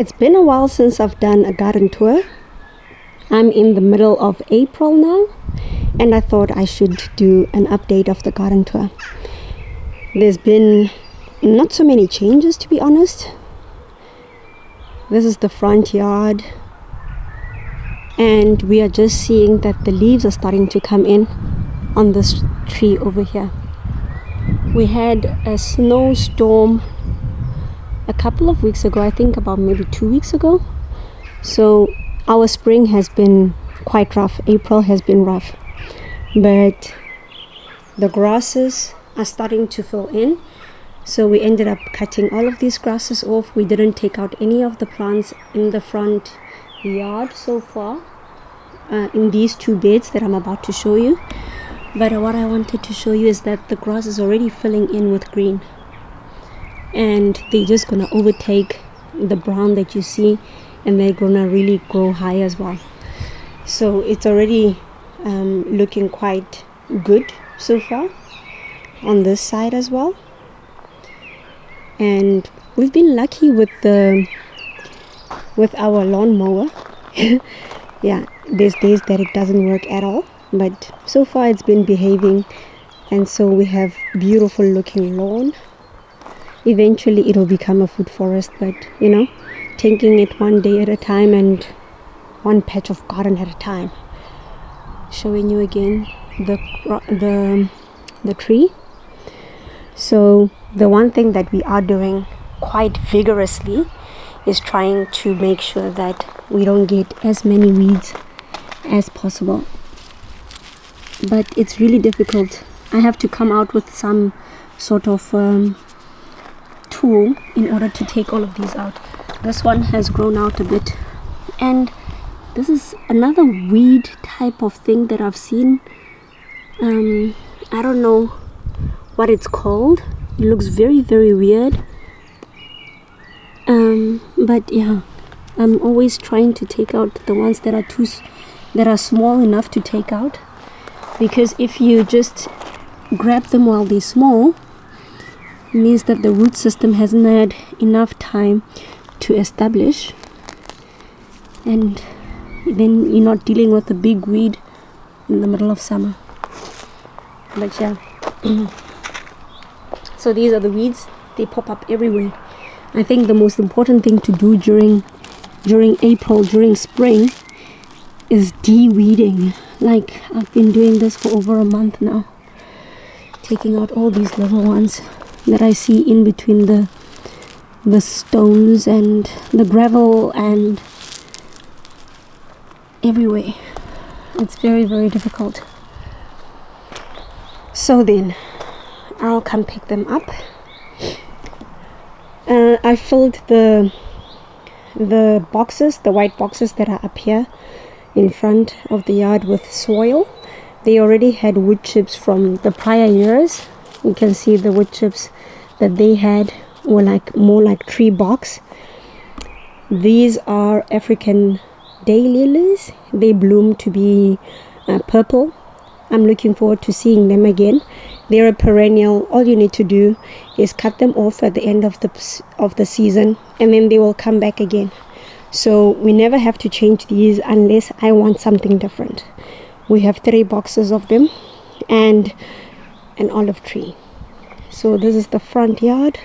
It's been a while since I've done a garden tour. I'm in the middle of April now, and I thought I should do an update of the garden tour. There's been not so many changes, to be honest. This is the front yard, and we are just seeing that the leaves are starting to come in on this tree over here. We had a snowstorm a couple of weeks ago, I think about maybe 2 weeks ago. So our spring has been quite rough. April has been rough, but the grasses are starting to fill in. So we ended up cutting all of these grasses off. We didn't take out any of the plants in the front yard so far, in these 2 beds that I'm about to show you. But what I wanted to show you is that the grass is already filling in with green, and they're just gonna overtake the brown that you see, and they're gonna really grow high as well. So it's already looking quite good so far on this side as well. And we've been lucky with our lawnmower. Yeah, there's days that it doesn't work at all, but so far it's been behaving, and so we have beautiful looking lawn. Eventually it'll become a food forest, but taking it one day at a time and one patch of garden at a time. Showing you again the tree. So the one thing that we are doing quite vigorously is trying to make sure that we don't get as many weeds as possible. But it's really difficult. I have to come out with some sort of tool in order to take all of these out. This one has grown out a bit, and this is another weed type of thing that I've seen. I don't know what it's called. It looks very, very weird. But yeah, I'm always trying to take out the ones that are small enough to take out, because if you just grab them while they're small, it means that the root system hasn't had enough time to establish, and then you're not dealing with a big weed in the middle of summer. But yeah, so these are the weeds. They pop up everywhere. I think the most important thing to do during April, during spring, is de-weeding. Like, I've been doing this for over a month now, taking out all these little ones that I see in between the stones and the gravel and everywhere. It's very, very difficult. So then I'll come pick them up. I filled the boxes, the white boxes that are up here in front of the yard, with soil. They already had wood chips from the prior years. You can see the wood chips that they had were more like tree barks. These are African Dailies. They bloom to be purple. I'm looking forward to seeing them again. They're a perennial. All you need to do is cut them off at the end of the season, and then they will come back again. So we never have to change these unless I want something different. We have 3 boxes of them and an olive tree. So this is the front yard.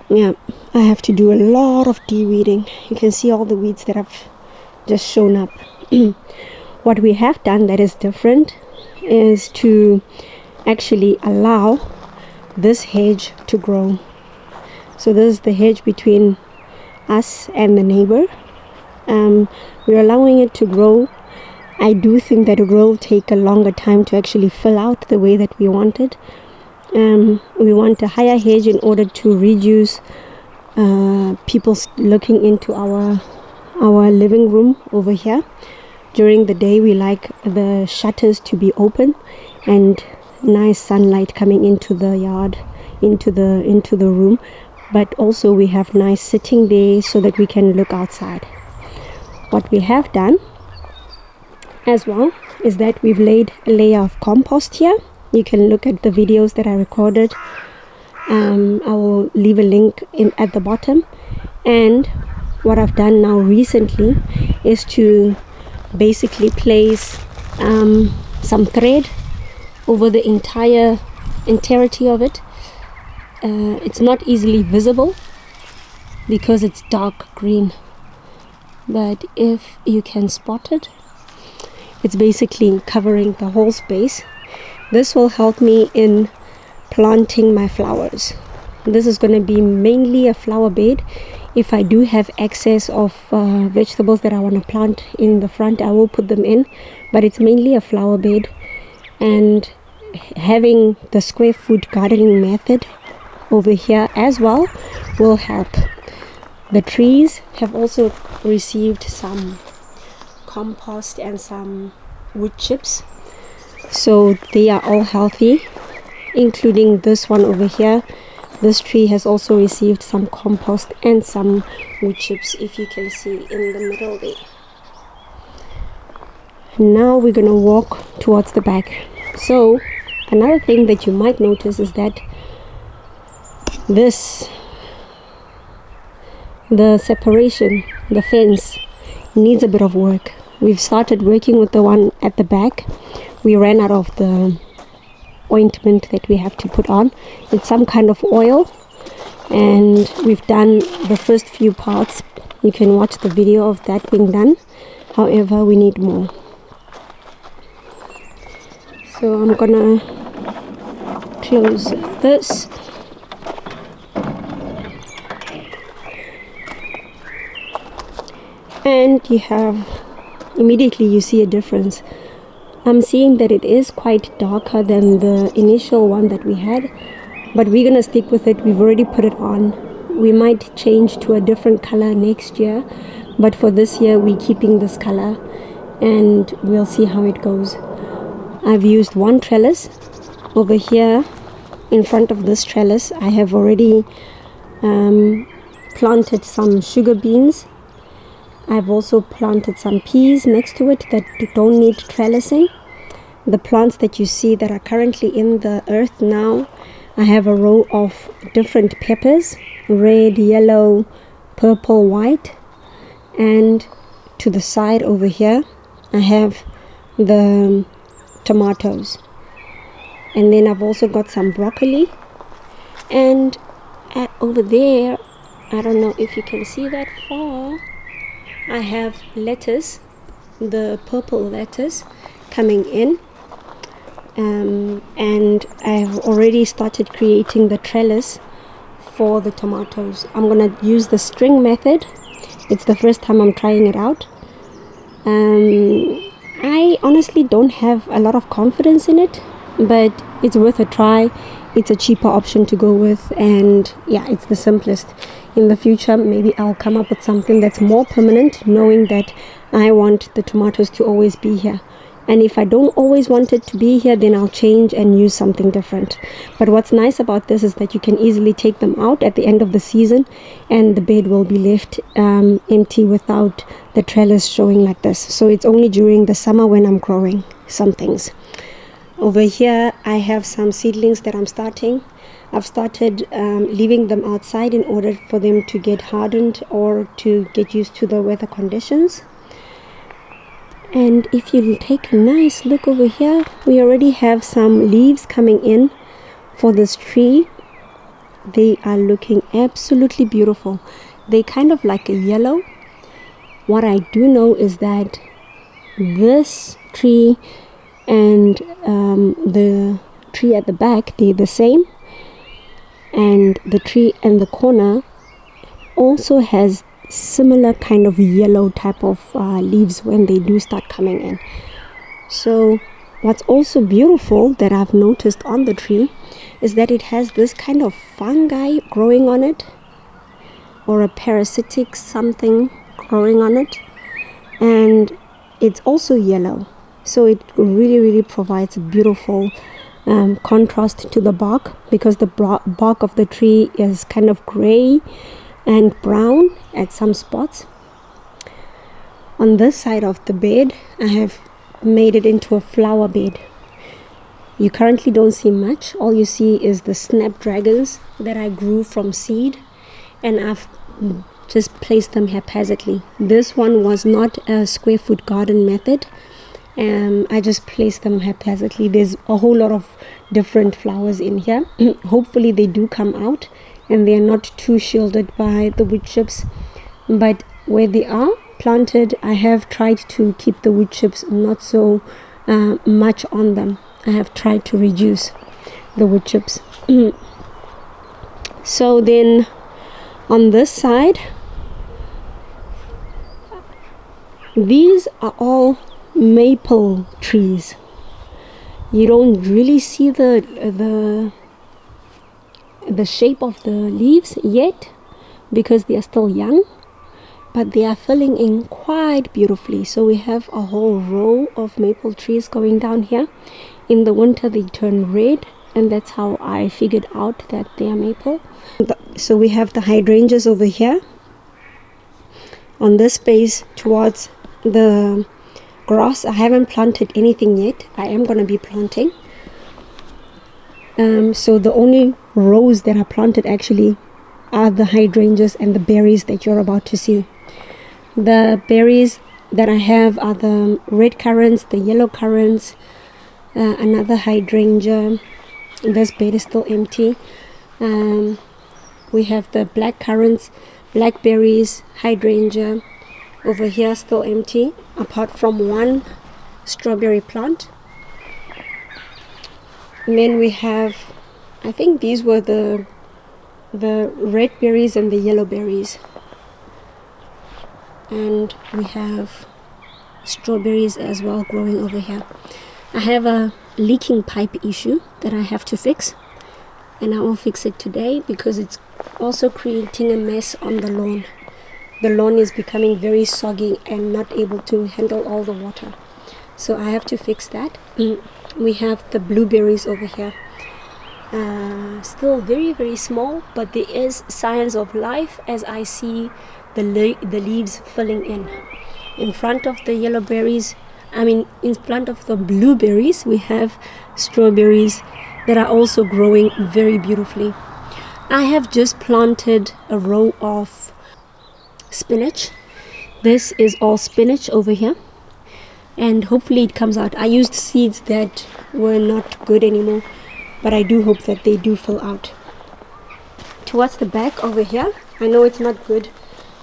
Yeah, I have to do a lot of de-weeding. You can see all the weeds that have just shown up. What we have done that is different is to actually allow this hedge to grow. So this is the hedge between us and the neighbor. We're allowing it to grow. I do think that it will take a longer time to actually fill out the way that we want it. We want a higher hedge in order to reduce people looking into our living room over here. During the day, we like the shutters to be open and nice sunlight coming into the yard, into the room. But also we have nice sitting there so that we can look outside. What we have done as well is that we've laid a layer of compost here. You can look at the videos that I recorded. I will leave a link at the bottom. And what I've done now recently is to basically place some thread over the entirety of it. It's not easily visible because it's dark green, but if you can spot it, it's basically covering the whole space. This will help me in planting my flowers. This is going to be mainly a flower bed. If I do have excess of vegetables that I want to plant in the front, I will put them in, but it's mainly a flower bed. And having the square foot gardening method over here as well will help. The trees have also received some compost and some wood chips, so they are all healthy, including this one over here. This tree has also received some compost and some wood chips, if you can see in the middle there. Now we're going to walk towards the back. So another thing that you might notice is that the separation, the fence, needs a bit of work. We've started working with the one at the back. We ran out of the ointment that we have to put on. It's some kind of oil, and we've done the first few parts. You can watch the video of that being done. However, we need more. So I'm gonna close this. And immediately you see a difference. I'm seeing that it is quite darker than the initial one that we had, but we're gonna stick with it. We've already put it on. We might change to a different color next year, but for this year we're keeping this color, and we'll see how it goes. I've used one trellis. Over here in front of this trellis I have already planted some sugar beans. I've also planted some peas next to it that don't need trellising. The plants that you see that are currently in the earth now, I have a row of different peppers, red, yellow, purple, white. And to the side over here, I have the tomatoes. And then I've also got some broccoli. And over there, I don't know if you can see that far, I have lettuce, the purple lettuce coming in, and I've already started creating the trellis for the tomatoes. I'm gonna use the string method. It's the first time I'm trying it out. I honestly don't have a lot of confidence in it, but it's worth a try. It's a cheaper option to go with, and yeah, it's the simplest. In the future, maybe I'll come up with something that's more permanent, knowing that I want the tomatoes to always be here. And if I don't always want it to be here, then I'll change and use something different. But what's nice about this is that you can easily take them out at the end of the season, and the bed will be left empty without the trellis showing like this. So it's only during the summer when I'm growing some things. Over here I have some seedlings that I'm starting. I've started leaving them outside in order for them to get hardened or to get used to the weather conditions. And if you take a nice look over here, we already have some leaves coming in for this tree. They are looking absolutely beautiful. They kind of like a yellow. What I do know is that this tree and the tree at the back, they're the same. And the tree in the corner also has similar kind of yellow type of leaves when they do start coming in. So what's also beautiful that I've noticed on the tree is that it has this kind of fungi growing on it, or a parasitic something growing on it, and it's also yellow. So it really provides a beautiful contrast to the bark, because the bark of the tree is kind of gray and brown at some spots. On this side of the bed, I have made it into a flower bed. You currently don't see much. All you see is the snapdragons that I grew from seed, and I've just place them haphazardly. This one was not a square foot garden method. I just placed them haphazardly. There's a whole lot of different flowers in here. Hopefully they do come out and they're not too shielded by the wood chips. But where they are planted, I have tried to keep the wood chips not so much on them. I have tried to reduce the wood chips. So then on this side, these are all maple trees. You don't really see the shape of the leaves yet because they are still young, but they are filling in quite beautifully. So we have a whole row of maple trees going down here. In the winter they turn red, and that's how I figured out that they are maple. So we have the hydrangeas over here on this space towards the grass. I haven't planted anything yet. I am going to be planting. So the only rows that are planted actually are the hydrangeas and the berries that you're about to see. The berries that I have are the red currants, the yellow currants, another hydrangea. This bed is still empty. We have the black currants, blackberries, hydrangea. Over here still empty, apart from one strawberry plant. And then we have, I think these were the red berries and the yellow berries. And we have strawberries as well growing over here. I have a leaking pipe issue that I have to fix, and I will fix it today because it's also creating a mess on the lawn. The lawn is becoming very soggy and not able to handle all the water. So I have to fix that. We have the blueberries over here. Still very, very small, but there is signs of life as I see the leaves filling in. In front of the yellow berries, in front of the blueberries, we have strawberries that are also growing very beautifully. I have just planted a row of spinach. This is all spinach over here, and hopefully it comes out. I used seeds that were not good anymore, but I do hope that they do fill out. Towards the back over here, I know it's not good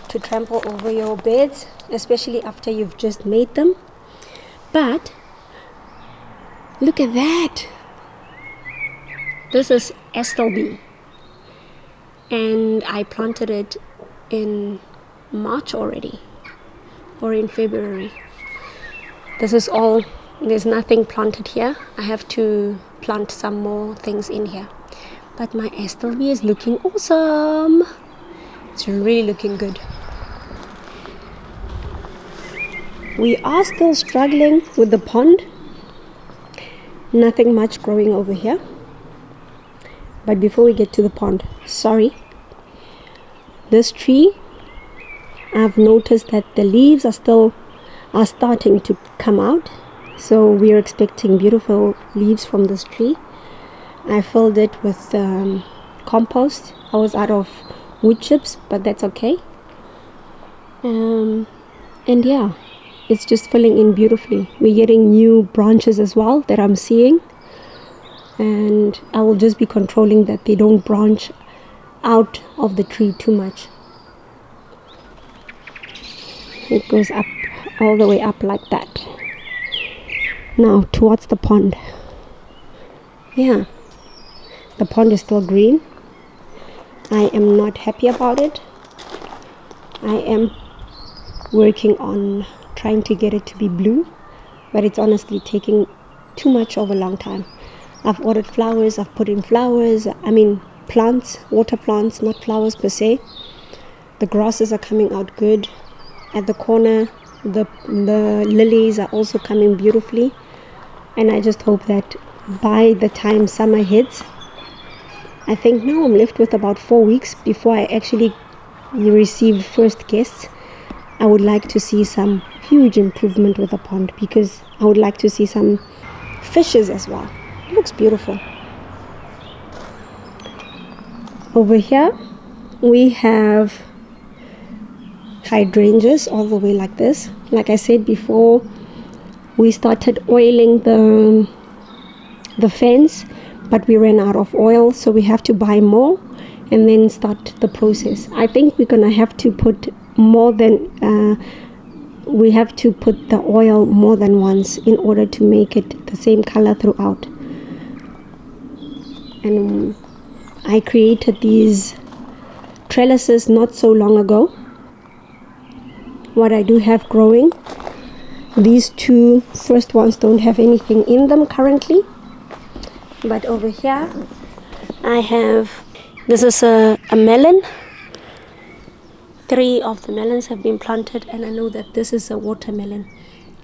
to trample over your beds, especially after you've just made them, but look at that. This is Estelby, and I planted it in March already, or in February. This is all, there's nothing planted here. I have to plant some more things in here. But my Estelby is looking awesome. It's really looking good. We are still struggling with the pond. Nothing much growing over here. But before we get to the pond, sorry, this tree, I've noticed that the leaves are starting to come out, so we're expecting beautiful leaves from this tree. I filled it with compost. I was out of wood chips, but that's okay. And yeah, it's just filling in beautifully. We're getting new branches as well that I'm seeing, and I will just be controlling that they don't branch out of the tree too much. It goes up, all the way up like that. Now towards the pond. Yeah, the pond is still green. I am not happy about it. I am working on trying to get it to be blue, but it's honestly taking too much of a long time. I've ordered flowers, I've put in flowers, plants, water plants, not flowers per se. The grasses are coming out good. At the corner, the lilies are also coming beautifully, and I just hope that by the time summer hits, I think now I'm left with about 4 weeks before I actually receive first guests. I would like to see some huge improvement with the pond, because I would like to see some fishes as well. It looks beautiful. Over here we have hydrangeas all the way like this. Like I said before, we started oiling the fence, but we ran out of oil, so we have to buy more and then start the process. I think we're gonna have to put more than we have to put the oil more than once in order to make it the same color throughout. And I created these trellises not so long ago. What I do have growing, these two first ones don't have anything in them currently, but over here I have, this is a melon. 3 of the melons have been planted, and I know that this is a watermelon.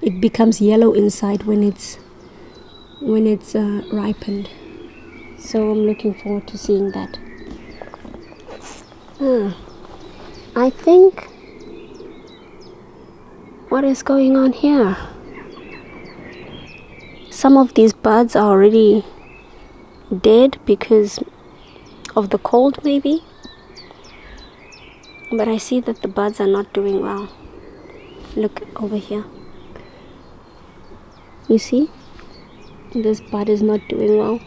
It becomes yellow inside when it's ripened, so I'm looking forward to seeing that. I think, what is going on here? Some of these buds are already dead because of the cold maybe, but I see that the buds are not doing well. Look over here, you see this bud is not doing well.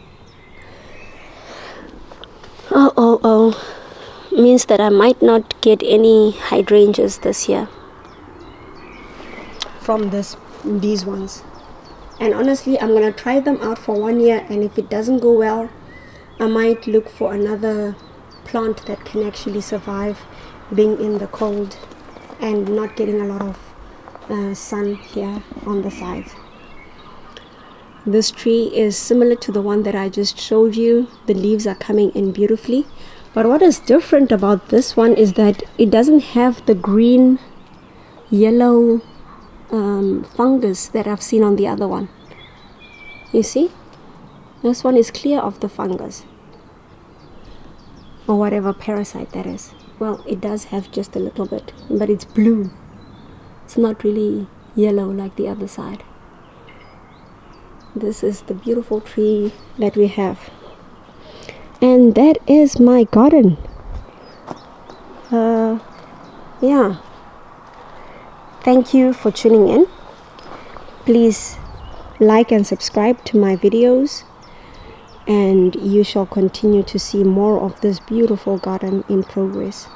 Oh, means that I might not get any hydrangeas this year from these ones. And honestly, I'm gonna try them out for 1 year, and if it doesn't go well, I might look for another plant that can actually survive being in the cold and not getting a lot of sun here on the sides. This tree is similar to the one that I just showed you. The leaves are coming in beautifully, but what is different about this one is that it doesn't have the green yellow fungus that I've seen on the other one. You see, this one is clear of the fungus or whatever parasite that is. Well, it does have just a little bit, but it's blue. It's not really yellow like the other side. This is the beautiful tree that we have, and that is my garden. Yeah, thank you for tuning in. Please like and subscribe to my videos, and you shall continue to see more of this beautiful garden in progress.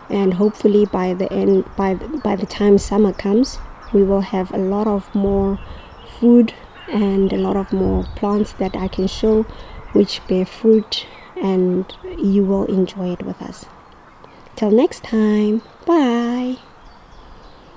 And hopefully by the time summer comes, we will have a lot of more food and a lot of more plants that I can show which bear fruit, and you will enjoy it with us. Till next time, bye.